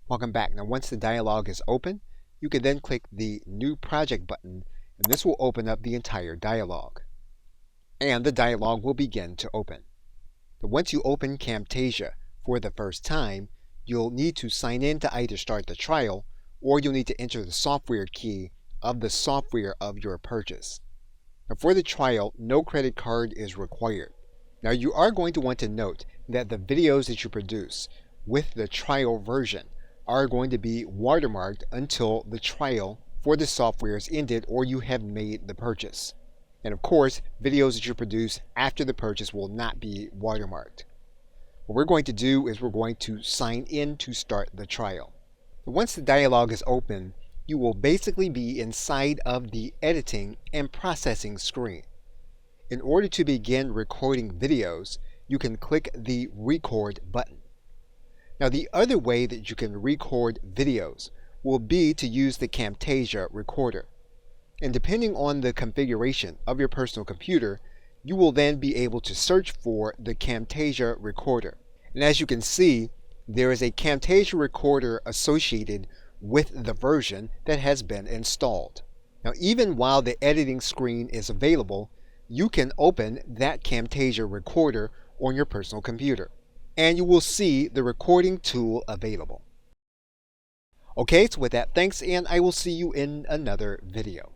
Welcome back. Now once the dialog is open, you can then click the New Project button, and this will open up the entire dialog. And the dialog will begin to open. Now once you open Camtasia for the first time, you'll need to sign in to either start the trial, or you'll need to enter the software key of the software of your purchase. Now for the trial, no credit card is required. Now you are going to want to note that the videos that you produce with the trial version are going to be watermarked until the trial for the software is ended or you have made the purchase. And of course, videos that you produce after the purchase will not be watermarked. What we're going to do is we're going to sign in to start the trial. Once the dialog is open, you will basically be inside of the editing and processing screen. In order to begin recording videos, you can click the Record button. Now the other way that you can record videos will be to use the Camtasia recorder. And depending on the configuration of your personal computer, you will then be able to search for the Camtasia recorder. And as you can see, there is a Camtasia recorder associated with the version that has been installed. Now even while the editing screen is available, you can open that Camtasia recorder on your personal computer, and you will see the recording tool available. Okay, so with that, thanks, and I will see you in another video.